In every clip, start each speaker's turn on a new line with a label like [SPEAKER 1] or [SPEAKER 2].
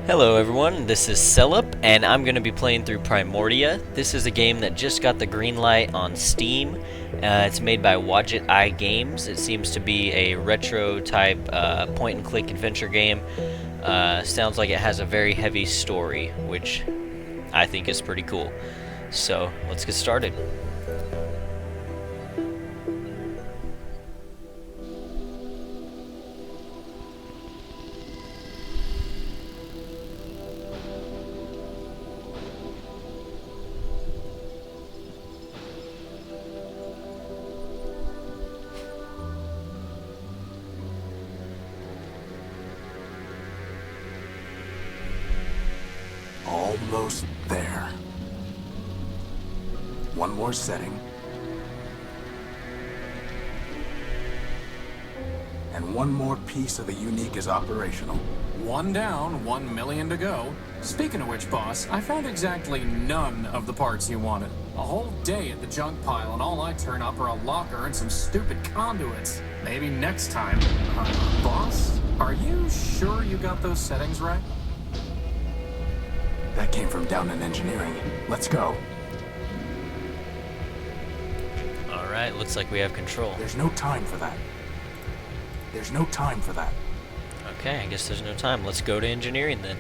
[SPEAKER 1] Hello everyone, this is Selyp, and I'm going to be playing through Primordia. This is a game that just got the green light on Steam. It's made by Wadjet Eye Games. It seems to be a retro type point-and-click adventure game. Sounds like it has a very heavy story, which I think is pretty cool. So, let's get started.
[SPEAKER 2] Almost there. One more setting. And one more piece of the unique is operational.
[SPEAKER 3] One down, 1 million to go. Speaking of which, boss, I found exactly none of the parts you wanted. A whole day at the junk pile, and all I turn up are a locker and some stupid conduits. Maybe next time. Boss, are you sure you got those settings right?
[SPEAKER 2] That came from down in engineering. Let's go.
[SPEAKER 1] Alright, looks like we have control.
[SPEAKER 2] There's no time for that. There's no time for that.
[SPEAKER 1] Okay, I guess there's no time. Let's go to engineering then.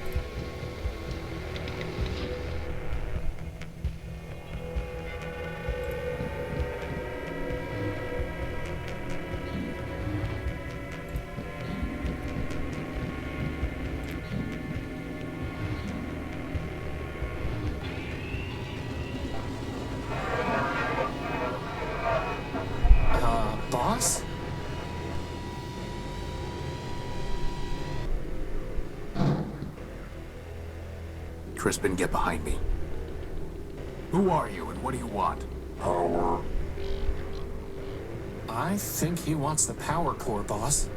[SPEAKER 3] Boss?
[SPEAKER 2] Crispin, get behind me. Who are you and what do you want? Power.
[SPEAKER 3] I think he wants the power core, boss.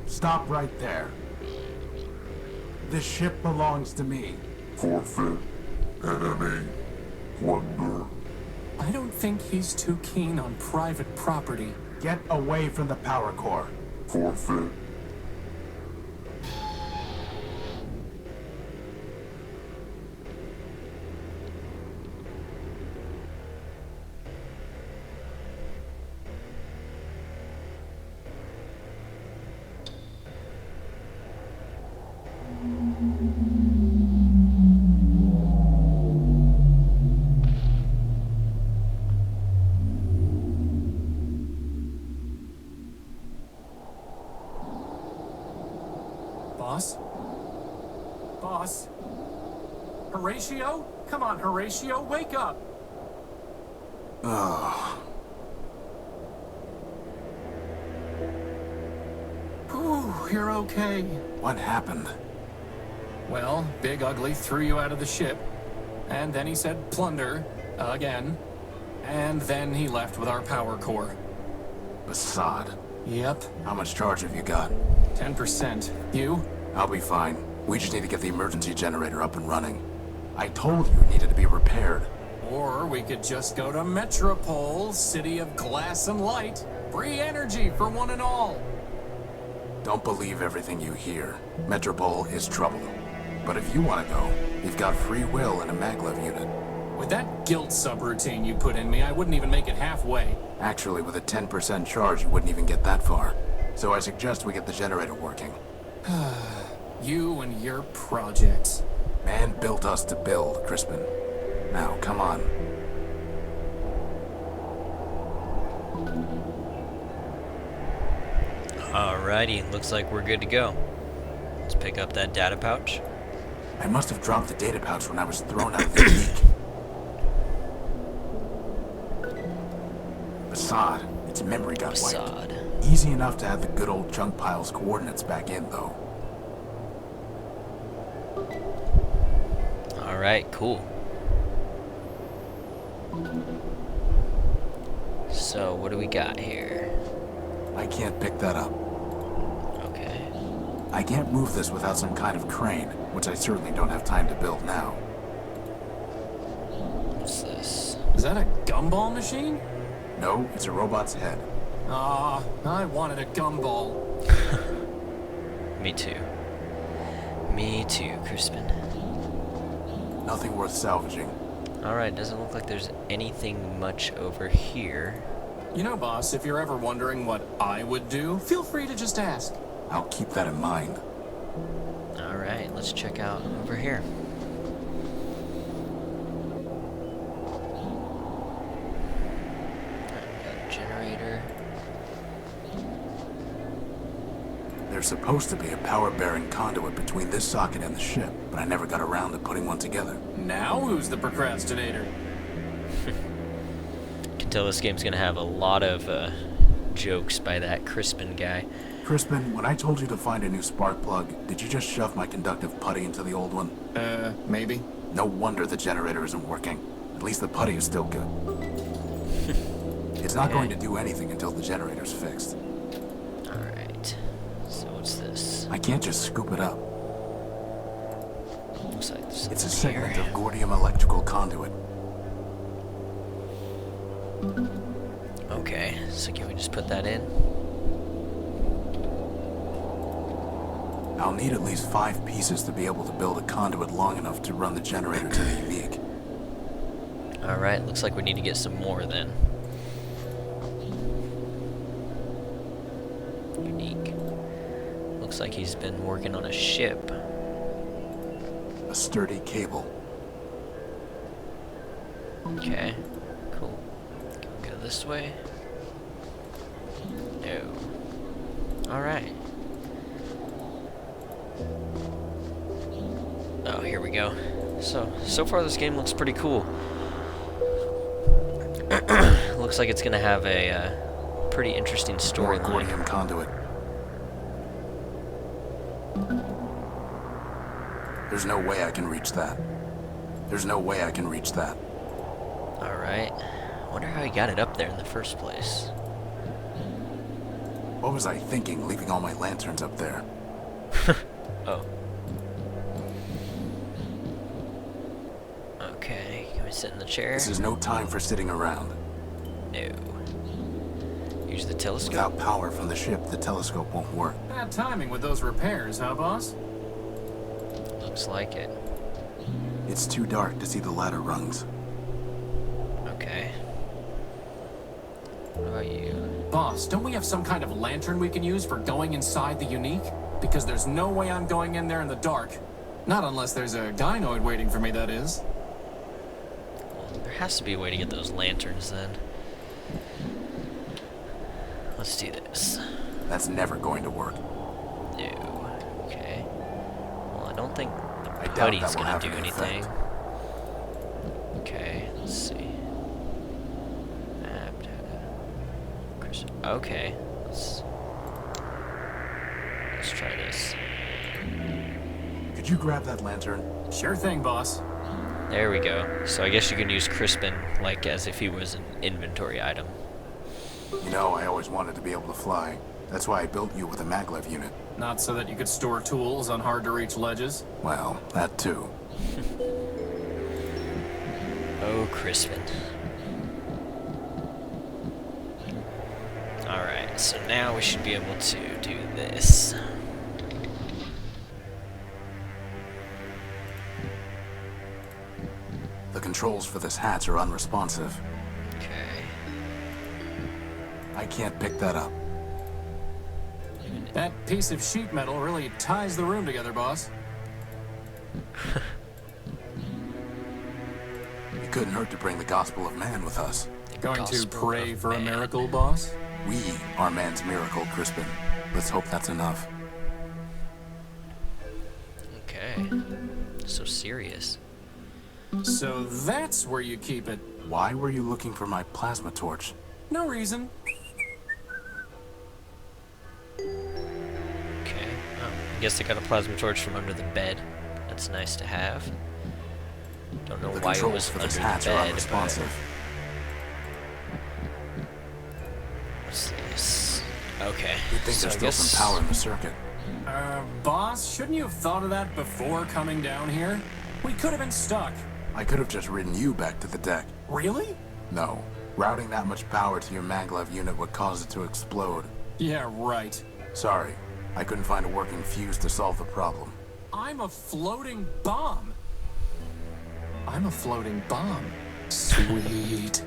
[SPEAKER 2] Stop right there. This ship belongs to me.
[SPEAKER 4] Forfeit. Enemy. Plunder.
[SPEAKER 3] I don't think he's too keen on private property.
[SPEAKER 2] Get away from the power core.
[SPEAKER 4] Forfeit.
[SPEAKER 3] Boss? Boss? Horatio? Come on, Horatio, wake up!
[SPEAKER 2] Oh.
[SPEAKER 3] Whew, you're okay.
[SPEAKER 2] What happened?
[SPEAKER 3] Well, Big Ugly threw you out of the ship. And then he said plunder, again. And then he left with our power core.
[SPEAKER 2] Assad.
[SPEAKER 3] Yep,
[SPEAKER 2] How much charge have you got?
[SPEAKER 3] 10%. You?
[SPEAKER 2] I'll be fine. We just need to get the emergency generator up and running. I told you it needed to be repaired.
[SPEAKER 3] Or we could just go to Metropole, city of glass and light. Free energy for one and all.
[SPEAKER 2] Don't believe everything you hear. Metropole is trouble. But if you want to go, you've got free will in a maglev unit.
[SPEAKER 3] With that guilt subroutine you put in me, I wouldn't even make it halfway.
[SPEAKER 2] Actually, with a 10% charge, you wouldn't even get that far. So I suggest we get the generator working.
[SPEAKER 3] You and your projects.
[SPEAKER 2] Man built us to build, Crispin. Now, come on.
[SPEAKER 1] Alrighty, looks like we're good to go. Let's pick up that data pouch.
[SPEAKER 2] I must have dropped the data pouch when I was thrown out of the geek. Assad, its memory got wiped.
[SPEAKER 1] Assad.
[SPEAKER 2] Easy enough to add the good old junk pile's coordinates back in, though.
[SPEAKER 1] Alright, cool. So, what do we got here?
[SPEAKER 2] I can't pick that up.
[SPEAKER 1] Okay.
[SPEAKER 2] I can't move this without some kind of crane, which I certainly don't have time to build now.
[SPEAKER 1] What's this?
[SPEAKER 3] Is that a gumball machine?
[SPEAKER 2] No, it's a robot's head.
[SPEAKER 3] I wanted a gumball.
[SPEAKER 1] Me too. Me too, Crispin.
[SPEAKER 2] Nothing worth salvaging.
[SPEAKER 1] Alright, doesn't look like there's anything much over here.
[SPEAKER 3] You know, boss, if you're ever wondering what I would do, feel free to just ask.
[SPEAKER 2] I'll keep that in mind.
[SPEAKER 1] Alright, let's check out over here. Got a generator.
[SPEAKER 2] There's supposed to be a power-bearing conduit between this socket and the ship, but I never got around to putting one together.
[SPEAKER 3] Now who's the procrastinator?
[SPEAKER 1] Can tell this game's gonna have a lot of jokes by that Crispin guy.
[SPEAKER 2] Crispin, when I told you to find a new spark plug, did you just shove my conductive putty into the old one?
[SPEAKER 3] Maybe.
[SPEAKER 2] No wonder the generator isn't working. At least the putty is still good. It's not going to do anything until the generator's fixed.
[SPEAKER 1] Alright. So what's this?
[SPEAKER 2] I can't just scoop it up.
[SPEAKER 1] Looks like there's
[SPEAKER 2] It's a
[SPEAKER 1] something
[SPEAKER 2] segment
[SPEAKER 1] here.
[SPEAKER 2] of Gordium electrical conduit.
[SPEAKER 1] Okay, so can we just put that in?
[SPEAKER 2] I'll need at least 5 pieces to be able to build a conduit long enough to run the generator to the unique.
[SPEAKER 1] Alright, looks like we need to get some more then. Unique. Looks like he's been working on a ship.
[SPEAKER 2] A sturdy cable.
[SPEAKER 1] Okay, cool. Can we go this way? No. Alright. Oh, here we go. So far this game looks pretty cool. Looks like it's gonna have a pretty interesting
[SPEAKER 2] More
[SPEAKER 1] storyline.
[SPEAKER 2] Gordium conduit. There's no way I can reach that. There's no way I can reach that.
[SPEAKER 1] Alright. Wonder how he got it up there in the first place.
[SPEAKER 2] What was I thinking, leaving all my lanterns up there?
[SPEAKER 1] Oh. Okay, can we sit in the chair?
[SPEAKER 2] This is no time for sitting around.
[SPEAKER 1] No. Use the telescope.
[SPEAKER 2] Without power from the ship, the telescope won't work.
[SPEAKER 3] Bad timing with those repairs, huh, boss?
[SPEAKER 1] Looks like it.
[SPEAKER 2] It's too dark to see the ladder rungs.
[SPEAKER 1] Okay. What about you?
[SPEAKER 3] Boss, don't we have some kind of lantern we can use for going inside the unique? Because there's no way I'm going in there in the dark. Not unless there's a gynoid waiting for me, that is.
[SPEAKER 1] Well, there has to be a way to get those lanterns then. Let's do this.
[SPEAKER 2] That's never going to work.
[SPEAKER 1] No. Okay. Well, I don't think the
[SPEAKER 2] I doubt
[SPEAKER 1] putty's
[SPEAKER 2] that will
[SPEAKER 1] gonna
[SPEAKER 2] have
[SPEAKER 1] do
[SPEAKER 2] any
[SPEAKER 1] anything.
[SPEAKER 2] effect.
[SPEAKER 1] Okay, let's see. Map data. Okay, let's try this.
[SPEAKER 2] Could you grab that lantern?
[SPEAKER 3] Sure thing, boss.
[SPEAKER 1] There we go. So I guess you can use Crispin like as if he was an inventory item.
[SPEAKER 2] You know, I always wanted to be able to fly. That's why I built you with a maglev unit.
[SPEAKER 3] Not so that you could store tools on hard-to-reach ledges.
[SPEAKER 2] Well, that too.
[SPEAKER 1] Oh, Crispin. Alright, so now we should be able to do this.
[SPEAKER 2] The controls for this hatch are unresponsive.
[SPEAKER 1] Okay.
[SPEAKER 2] I can't pick that up.
[SPEAKER 3] That piece of sheet metal really ties the room together, boss.
[SPEAKER 2] It couldn't hurt to bring the gospel of man with us.
[SPEAKER 3] Going to
[SPEAKER 1] Gospel
[SPEAKER 3] pray
[SPEAKER 1] of
[SPEAKER 3] for a
[SPEAKER 1] man.
[SPEAKER 3] miracle, boss?
[SPEAKER 2] We are man's miracle, Crispin. Let's hope that's enough.
[SPEAKER 1] Okay. So serious.
[SPEAKER 3] So that's where you keep it.
[SPEAKER 2] Why were you looking for my plasma torch?
[SPEAKER 3] No reason.
[SPEAKER 1] Okay. Oh, I guess I got a plasma torch from under the bed. That's nice to have. Don't know
[SPEAKER 2] The
[SPEAKER 1] why it
[SPEAKER 2] controls
[SPEAKER 1] was
[SPEAKER 2] for
[SPEAKER 1] under
[SPEAKER 2] this
[SPEAKER 1] the
[SPEAKER 2] hatch are
[SPEAKER 1] bed, but
[SPEAKER 2] unresponsive.
[SPEAKER 1] what's this? Okay.
[SPEAKER 2] You'd think
[SPEAKER 1] So
[SPEAKER 2] there's
[SPEAKER 1] I
[SPEAKER 2] still
[SPEAKER 1] guess
[SPEAKER 2] some power in the circuit.
[SPEAKER 3] Boss, shouldn't you have thought of that before coming down here? We could have been stuck.
[SPEAKER 2] I could have just ridden you back to the deck.
[SPEAKER 3] Really?
[SPEAKER 2] No. Routing that much power to your maglev unit would cause it to explode.
[SPEAKER 3] Yeah, right.
[SPEAKER 2] Sorry. I couldn't find a working fuse to solve the problem.
[SPEAKER 3] I'm a floating bomb. I'm a floating bomb. Sweet.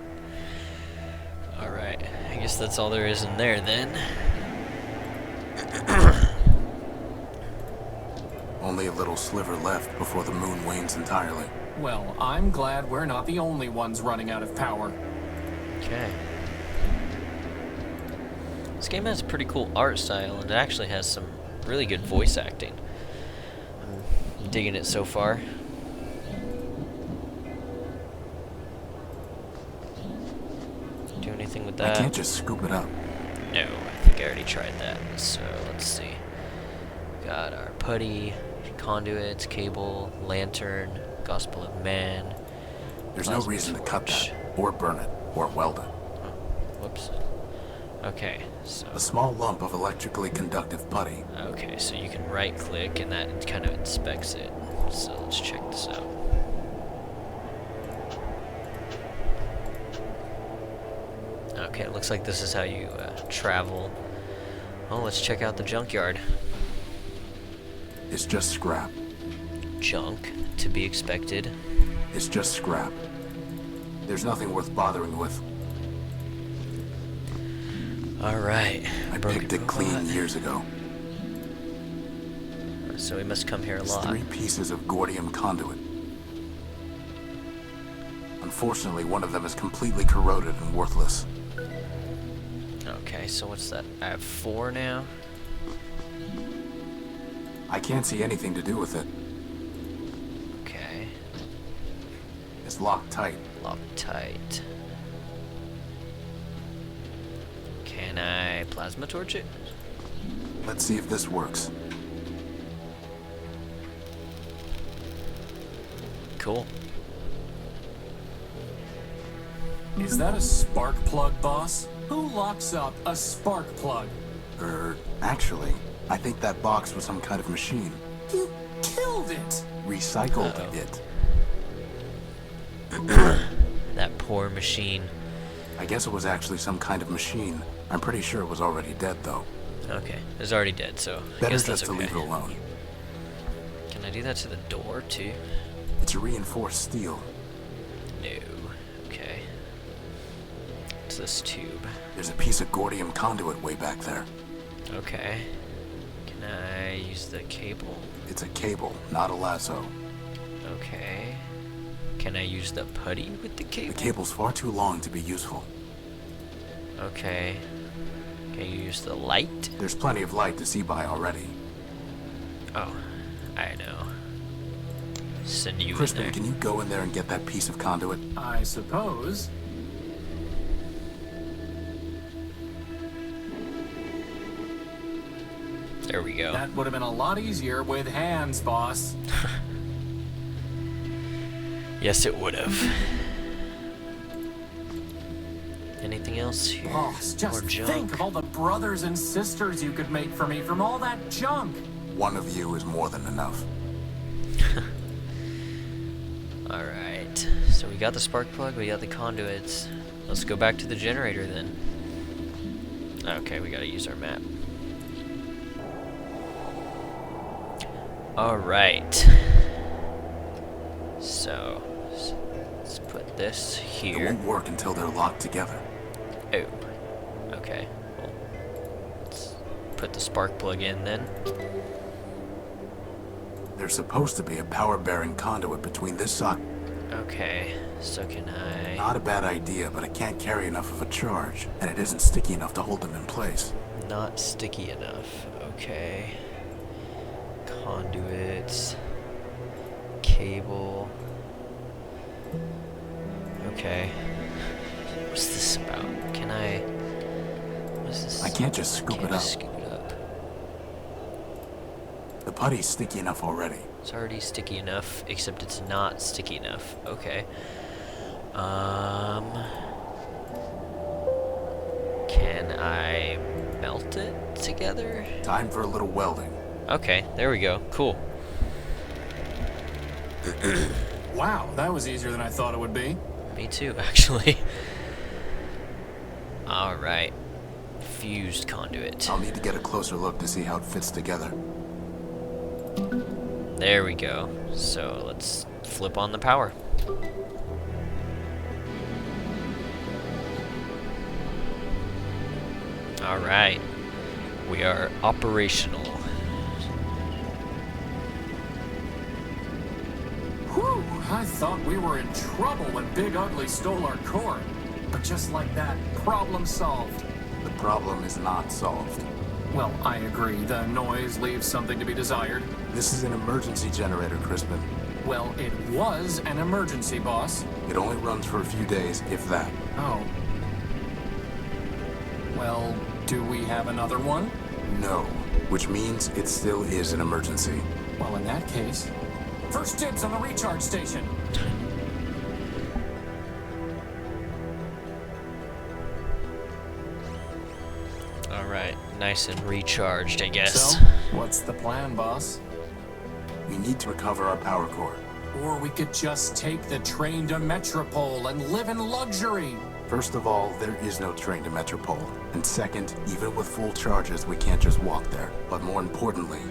[SPEAKER 1] Alright, I guess that's all there is in there then.
[SPEAKER 2] Only a little sliver left before the moon wanes entirely.
[SPEAKER 3] Well, I'm glad we're not the only ones running out of power.
[SPEAKER 1] Okay. This game has a pretty cool art style, and it actually has some really good voice acting. I'm digging it so far. Do anything with that?
[SPEAKER 2] I can't just scoop it up.
[SPEAKER 1] No, I think I already tried that. So let's see. Got our putty, conduits, cable, lantern, Gospel of Man.
[SPEAKER 2] There's no reason to cut that, or burn it, or weld it.
[SPEAKER 1] Whoops. Okay, so...
[SPEAKER 2] A small lump of electrically conductive putty.
[SPEAKER 1] Okay, so you can right-click, and that kind of inspects it. So let's check this out. Okay, it looks like this is how you travel. Oh, let's check out the junkyard.
[SPEAKER 2] It's just scrap.
[SPEAKER 1] Junk, to be expected.
[SPEAKER 2] It's just scrap. There's nothing worth bothering with.
[SPEAKER 1] Alright.
[SPEAKER 2] I picked it clean years ago.
[SPEAKER 1] So we must come here a
[SPEAKER 2] It's
[SPEAKER 1] lot.
[SPEAKER 2] 3 pieces of Gordium conduit. Unfortunately, one of them is completely corroded and worthless.
[SPEAKER 1] Okay, so what's that? I have 4 now?
[SPEAKER 2] I can't see anything to do with it.
[SPEAKER 1] Okay.
[SPEAKER 2] It's locked tight.
[SPEAKER 1] Locked tight. Can I plasma torch it?
[SPEAKER 2] Let's see if this works.
[SPEAKER 1] Cool.
[SPEAKER 3] Is that a spark plug, boss? Who locks up a spark plug?
[SPEAKER 2] Actually, I think that box was some kind of machine.
[SPEAKER 3] You killed it!
[SPEAKER 2] Recycled
[SPEAKER 1] Uh-oh.
[SPEAKER 2] it.
[SPEAKER 1] That poor machine.
[SPEAKER 2] I guess it was actually some kind of machine. I'm pretty sure it was already dead, though.
[SPEAKER 1] Okay, it's already dead, so I
[SPEAKER 2] Better
[SPEAKER 1] guess
[SPEAKER 2] just
[SPEAKER 1] that's
[SPEAKER 2] to
[SPEAKER 1] okay.
[SPEAKER 2] leave it alone.
[SPEAKER 1] Can I do that to the door, too?
[SPEAKER 2] It's a reinforced steel.
[SPEAKER 1] No. Okay. What's this tube?
[SPEAKER 2] There's a piece of Gordium conduit way back there.
[SPEAKER 1] Okay. Can I use the cable?
[SPEAKER 2] It's a cable, not a lasso.
[SPEAKER 1] Okay. Can I use the putty with the
[SPEAKER 2] The
[SPEAKER 1] cable?
[SPEAKER 2] cable's far too long to be useful.
[SPEAKER 1] Okay. Can you use the light?
[SPEAKER 2] There's plenty of light to see by already.
[SPEAKER 1] Oh, I know. Send you in
[SPEAKER 2] Crispin,
[SPEAKER 1] there.
[SPEAKER 2] can you go in there and get that piece of conduit?
[SPEAKER 3] I suppose.
[SPEAKER 1] There we go.
[SPEAKER 3] That would have been a lot easier with hands, boss.
[SPEAKER 1] Yes, it would have. Anything else here?
[SPEAKER 3] Boss, just
[SPEAKER 1] More junk.
[SPEAKER 3] think of all the brothers and sisters you could make for me from all that junk.
[SPEAKER 2] One of you is more than enough.
[SPEAKER 1] Alright. So we got the spark plug, we got the conduits. Let's go back to the generator then. Okay, we gotta use our map. Alright. So, let's put this
[SPEAKER 2] It
[SPEAKER 1] here.
[SPEAKER 2] won't work until they're locked together.
[SPEAKER 1] Oh. Okay. Well, let's put the spark plug in then.
[SPEAKER 2] There's supposed to be a power-bearing conduit between this socket.
[SPEAKER 1] Okay. So can I...
[SPEAKER 2] Not a bad idea, but it can't carry enough of a charge, and it isn't sticky enough to hold them in place.
[SPEAKER 1] Not sticky enough. Okay. Conduits. Cable. Okay. What's this about? Can I... What's this?
[SPEAKER 2] I can't just scoop
[SPEAKER 1] Can't
[SPEAKER 2] it up.
[SPEAKER 1] just scoop it up.
[SPEAKER 2] The putty's sticky enough already.
[SPEAKER 1] It's already sticky enough, except it's not sticky enough. Okay. Can I melt it together?
[SPEAKER 2] Time for a little welding.
[SPEAKER 1] Okay, there we go. Cool.
[SPEAKER 3] Wow, that was easier than I thought it would be.
[SPEAKER 1] Me too, actually. Alright. Fused conduit.
[SPEAKER 2] I'll need to get a closer look to see how it fits together.
[SPEAKER 1] There we go. So let's flip on the power. Alright. We are operational.
[SPEAKER 3] Whew, I thought we were in trouble when Big Ugly stole our core. But just like that, problem solved.
[SPEAKER 2] The problem is not solved.
[SPEAKER 3] Well, I agree. The noise leaves something to be desired.
[SPEAKER 2] This is an emergency generator, Crispin.
[SPEAKER 3] Well, it was an emergency, boss.
[SPEAKER 2] It only runs for a few days, if that.
[SPEAKER 3] Oh. Well, do we have another one?
[SPEAKER 2] No, which means it still is an emergency.
[SPEAKER 3] Well, in that case, first dibs on the recharge station.
[SPEAKER 1] Alright, nice and recharged, I guess.
[SPEAKER 3] So, what's the plan, boss?
[SPEAKER 2] We need to recover our power core.
[SPEAKER 3] Or we could just take the train to Metropole and live in luxury.
[SPEAKER 2] First of all, there is no train to Metropole. And second, even with full charges, we can't just walk there. But more importantly,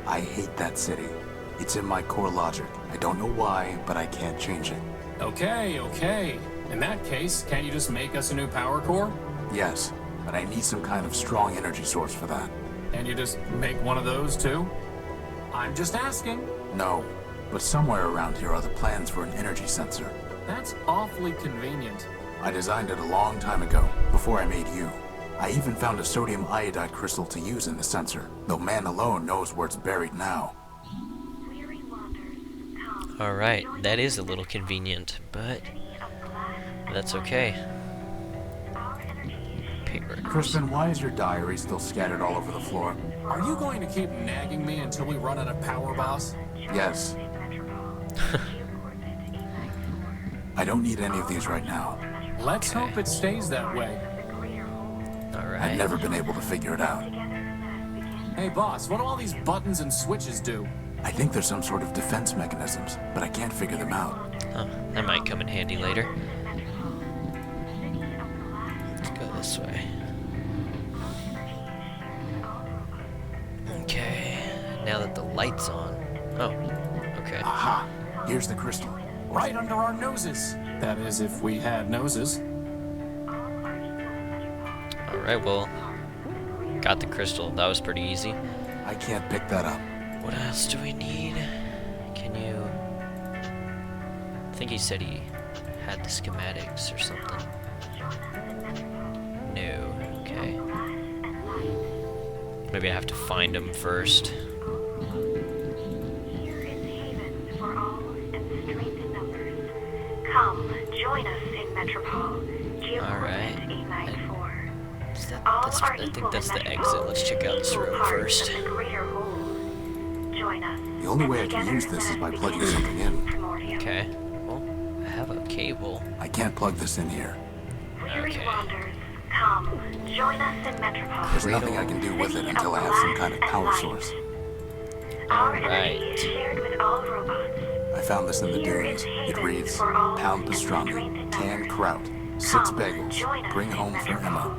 [SPEAKER 2] I hate that city. It's in my core logic. I don't know why, but I can't change it.
[SPEAKER 3] Okay. In that case, can't you just make us a new power core?
[SPEAKER 2] Yes, but I need some kind of strong energy source for that.
[SPEAKER 3] And you just make one of those too? I'm just asking.
[SPEAKER 2] No, but somewhere around here are the plans for an energy sensor.
[SPEAKER 3] That's awfully convenient.
[SPEAKER 2] I designed it a long time ago, before I made you. I even found a sodium iodide crystal to use in the sensor, though man alone knows where it's buried now.
[SPEAKER 1] Alright, that is a little convenient, but that's okay. Paper.
[SPEAKER 2] Crispin, why is your diary still scattered all over the floor?
[SPEAKER 3] Are you going to keep nagging me until we run out of power, boss?
[SPEAKER 2] Yes. I don't need any of these right now.
[SPEAKER 3] Let's hope it stays that way.
[SPEAKER 1] Alright.
[SPEAKER 2] I've never been able to figure it out.
[SPEAKER 3] Hey, boss, what do all these buttons and switches do?
[SPEAKER 2] I think there's some sort of defense mechanisms, but I can't figure them out.
[SPEAKER 1] Oh, that might come in handy later. Let's go this way. Okay, now that the light's on. Oh, okay.
[SPEAKER 2] Aha! Here's the crystal.
[SPEAKER 3] Right under our noses. That is, if we had noses.
[SPEAKER 1] Alright, well, got the crystal. That was pretty easy.
[SPEAKER 2] I can't pick that up.
[SPEAKER 1] What else do we need? Can you... I think he said he had the schematics or something. No, okay. Maybe I have to find them first.
[SPEAKER 5] Come, join us in Metropole.
[SPEAKER 1] Alright.
[SPEAKER 5] I
[SPEAKER 1] I think that's the exit. Let's check out this room first.
[SPEAKER 5] Join us.
[SPEAKER 2] The only way I can use this is by plugging something in.
[SPEAKER 1] Okay. Well, I have a cable.
[SPEAKER 2] I can't plug this in here.
[SPEAKER 1] Okay.
[SPEAKER 5] Come, join us in Metropole.
[SPEAKER 2] There's nothing I can do with it until I have some kind of power source.
[SPEAKER 5] Our energy
[SPEAKER 1] Alright.
[SPEAKER 5] is shared with all robots.
[SPEAKER 2] I found this in the dunes. It reads, pound pastrami, tan kraut, 6 bagels, bring home for Emma.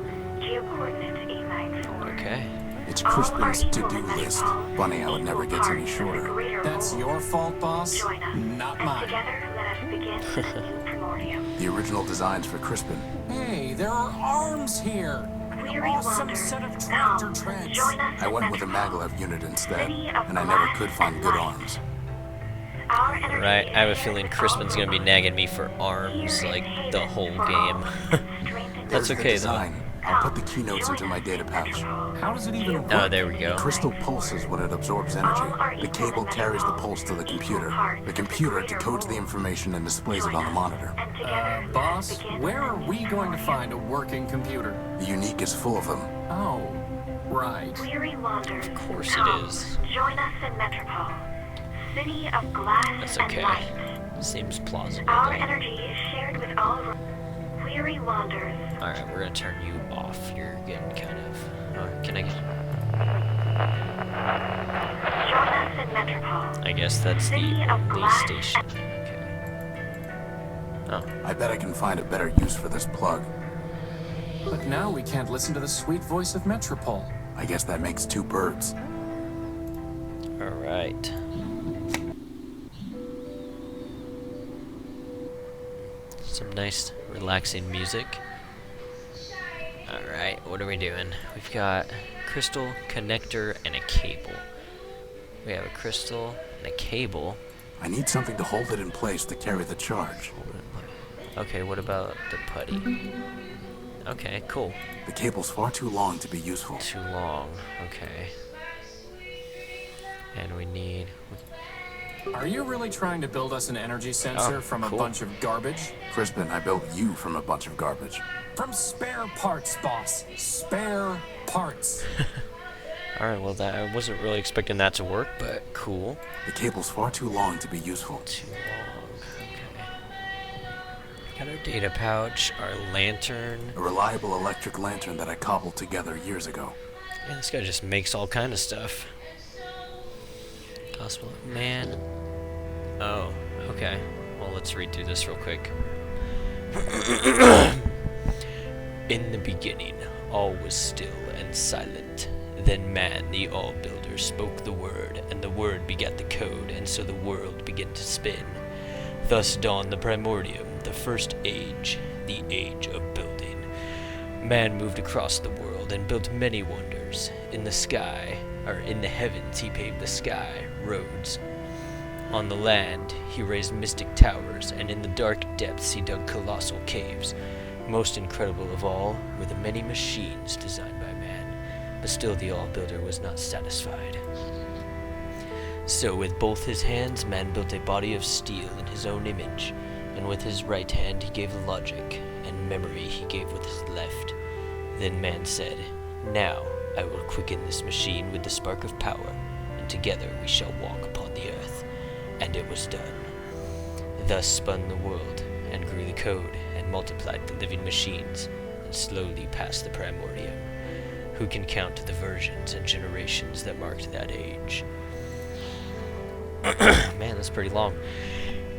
[SPEAKER 1] Okay.
[SPEAKER 2] It's Crispin's to-do list. Funny how it never gets any shorter.
[SPEAKER 3] That's your fault, boss,
[SPEAKER 5] Join us.
[SPEAKER 3] not
[SPEAKER 5] And
[SPEAKER 3] mine.
[SPEAKER 5] together, let us begin a new Primordia.
[SPEAKER 2] The original designs for Crispin.
[SPEAKER 3] Hey, there are arms here. An
[SPEAKER 5] Weary
[SPEAKER 3] awesome
[SPEAKER 5] wanderers,
[SPEAKER 3] set of tractor
[SPEAKER 5] come,
[SPEAKER 3] treads.
[SPEAKER 5] join us
[SPEAKER 2] I
[SPEAKER 5] in
[SPEAKER 2] went with a
[SPEAKER 5] Metropole.
[SPEAKER 2] maglev unit instead, and I never could find good arms.
[SPEAKER 5] Our energy
[SPEAKER 1] Right, I have a
[SPEAKER 5] is
[SPEAKER 1] feeling
[SPEAKER 5] shared with
[SPEAKER 1] Crispin's
[SPEAKER 5] all
[SPEAKER 1] gonna be
[SPEAKER 5] robots.
[SPEAKER 1] nagging me for arms, like, the whole game. That's
[SPEAKER 2] There's the
[SPEAKER 1] okay, though.
[SPEAKER 2] design. I'll put the keynotes into my data pouch.
[SPEAKER 3] How does it even work?
[SPEAKER 1] Oh, there we go.
[SPEAKER 2] The crystal pulses when it absorbs energy. The cable carries the pulse to the computer. The computer decodes the information and displays it on the monitor.
[SPEAKER 5] And together,
[SPEAKER 3] Boss, where are we going to find a working computer?
[SPEAKER 2] The Unique is full of them.
[SPEAKER 3] Oh, right.
[SPEAKER 5] Weary wanderers,
[SPEAKER 1] Of course it
[SPEAKER 5] come,
[SPEAKER 1] is.
[SPEAKER 5] Join us in Metropole, city of glass
[SPEAKER 1] That's
[SPEAKER 5] and
[SPEAKER 1] okay.
[SPEAKER 5] light.
[SPEAKER 1] Seems plausible,
[SPEAKER 5] Our
[SPEAKER 1] though.
[SPEAKER 5] energy is shared with all weary wanderers.
[SPEAKER 1] Alright, we're gonna turn you off. You're getting kind of... Oh, can I get...
[SPEAKER 5] Join us in Metropole.
[SPEAKER 1] I guess that's the
[SPEAKER 5] City of
[SPEAKER 1] only
[SPEAKER 5] glass.
[SPEAKER 1] station. Okay. Oh,
[SPEAKER 2] I bet I can find a better use for this plug.
[SPEAKER 3] But now we can't listen to the sweet voice of Metropole.
[SPEAKER 2] I guess that makes 2 birds.
[SPEAKER 1] alright. Some nice, relaxing music. Alright, what are we doing? We've got crystal, connector, and a cable. We have a crystal and a cable.
[SPEAKER 2] I need something to hold it in place to carry the charge.
[SPEAKER 1] Okay, what about the putty? Okay, cool.
[SPEAKER 2] The cable's far too long to be useful.
[SPEAKER 1] Too long, okay. And we need...
[SPEAKER 3] Are you really trying to build us an energy sensor from
[SPEAKER 1] cool.
[SPEAKER 3] a bunch of garbage?
[SPEAKER 2] Crispin, I built you from a bunch of garbage.
[SPEAKER 3] From spare parts, boss. Spare parts.
[SPEAKER 1] Alright, well, I wasn't really expecting that to work, but cool.
[SPEAKER 2] The cable's far too long to be useful.
[SPEAKER 1] Too long, okay. Got our data pouch, our lantern.
[SPEAKER 2] A reliable electric lantern that I cobbled together years ago.
[SPEAKER 1] Man, this guy just makes all kind of stuff. Gospel man. Oh, okay. Well, let's read through this real quick. In the beginning, all was still and silent. Then man, the All-Builder, spoke the word, and the word begat the code, and so the world began to spin. Thus dawned the Primordium, the first age, the age of building. Man moved across the world and built many wonders. In the sky, or in the heavens, he paved the sky, roads. On the land, he raised mystic towers, and in the dark depths he dug colossal caves. Most incredible of all were the many machines designed by man, but still the All-Builder was not satisfied. So with both his hands, man built a body of steel in his own image, and with his right hand he gave logic, and memory he gave with his left. Then man said, "Now I will quicken this machine with the spark of power, and together we shall walk upon the earth." And it was done. Thus spun the world, and grew the code, and multiplied the living machines, and slowly passed the Primordium. Who can count the versions and generations that marked that age? Man, that's pretty long.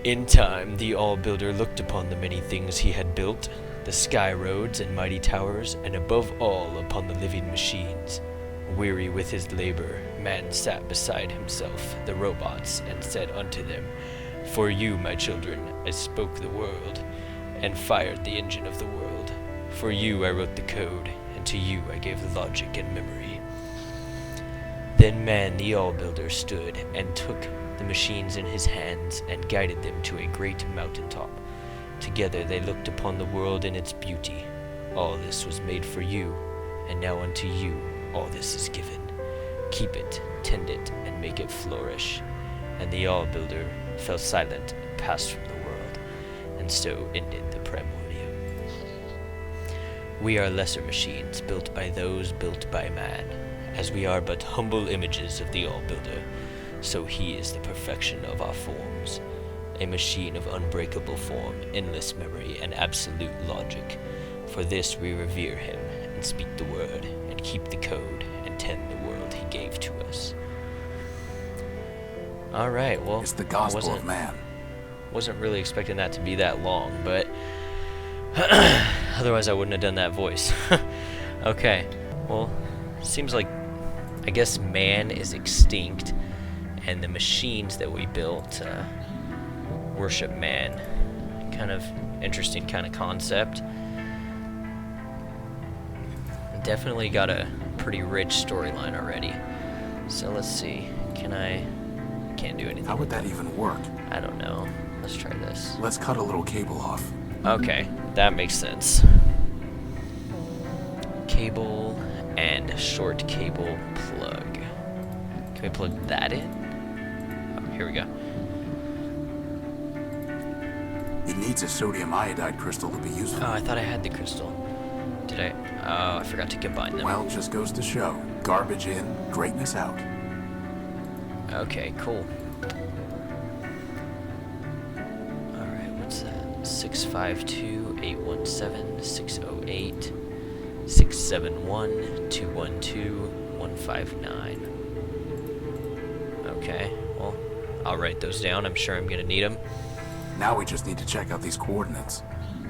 [SPEAKER 1] In time, the All-Builder looked upon the many things he had built, the sky roads and mighty towers, and above all upon the living machines. Weary with his labor, man sat beside himself, the robots, and said unto them, "For you, my children, I spoke the world, and fired the engine of the world. For you I wrote the code, and to you I gave logic and memory." Then man, the All-Builder, stood, and took the machines in his hands, and guided them to a great mountaintop. Together they looked upon the world in its beauty. All this was made for you, and now unto you all this is given. Keep it, tend it, and make it flourish. And the All-Builder fell silent and passed from the world, and so ended the Primordium. We are lesser machines, built by those built by man. As we are but humble images of the All-Builder, so he is the perfection of our forms. A machine of unbreakable form, endless memory, and absolute logic. For this we revere him, and speak the word, and keep the code, and tend the world he gave to us. Alright, well,
[SPEAKER 2] It's the gospel of man.
[SPEAKER 1] wasn't really expecting that to be that long, but otherwise I wouldn't have done that voice. Okay, well, seems like, I guess man is extinct, and the machines that we built worship man. Kind of interesting kind of concept. Definitely got a pretty rich storyline already. So let's see. Can't do anything.
[SPEAKER 2] How would that even work?
[SPEAKER 1] I don't know. Let's try this.
[SPEAKER 2] Let's cut a little cable off.
[SPEAKER 1] Okay, that makes sense. Cable and short cable plug. Can we plug that in? Oh, here we go.
[SPEAKER 2] It needs a sodium iodide crystal to be useful.
[SPEAKER 1] Oh, I thought I had the crystal. Did I? Oh, I forgot to combine them.
[SPEAKER 2] Well, just goes to show. Garbage in, greatness out.
[SPEAKER 1] Okay, cool. Alright, what's that? 652-817-608 671-212-159. Okay, well, I'll write those down. I'm sure I'm gonna need them.
[SPEAKER 2] Now we just need to check out these coordinates.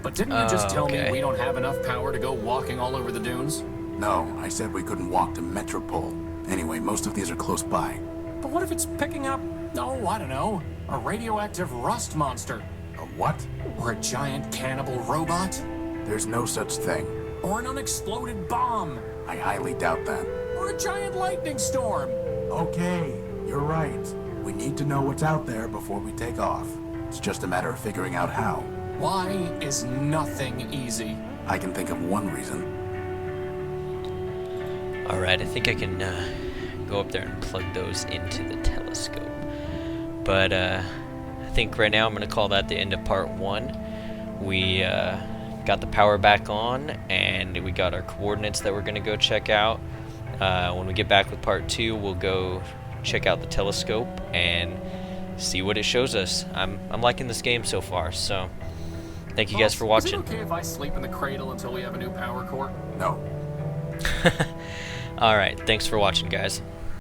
[SPEAKER 3] But didn't you just tell
[SPEAKER 1] okay.
[SPEAKER 3] me we don't have enough power to go walking all over the dunes?
[SPEAKER 2] No, I said we couldn't walk to Metropole. Anyway, most of these are close by.
[SPEAKER 3] But what if it's picking up, oh, I don't know, a radioactive rust monster?
[SPEAKER 2] A what?
[SPEAKER 3] Or a giant cannibal robot?
[SPEAKER 2] There's no such thing.
[SPEAKER 3] Or an unexploded bomb?
[SPEAKER 2] I highly doubt that.
[SPEAKER 3] Or a giant lightning storm?
[SPEAKER 2] Okay, you're right. We need to know what's out there before we take off. It's just a matter of figuring out how.
[SPEAKER 3] Why is nothing easy?
[SPEAKER 2] I can think of one reason.
[SPEAKER 1] Alright, I think I can go up there and plug those into the telescope. But I think right now I'm going to call that the end of part 1. We got the power back on, and we got our coordinates that we're going to go check out. When we get back with part 2, we'll go check out the telescope and see what it shows us. I'm liking this game so far, so thank you guys for watching.
[SPEAKER 3] Is it okay if I sleep in the cradle until we have a new power core?
[SPEAKER 2] No.
[SPEAKER 1] Alright, thanks for watching, guys.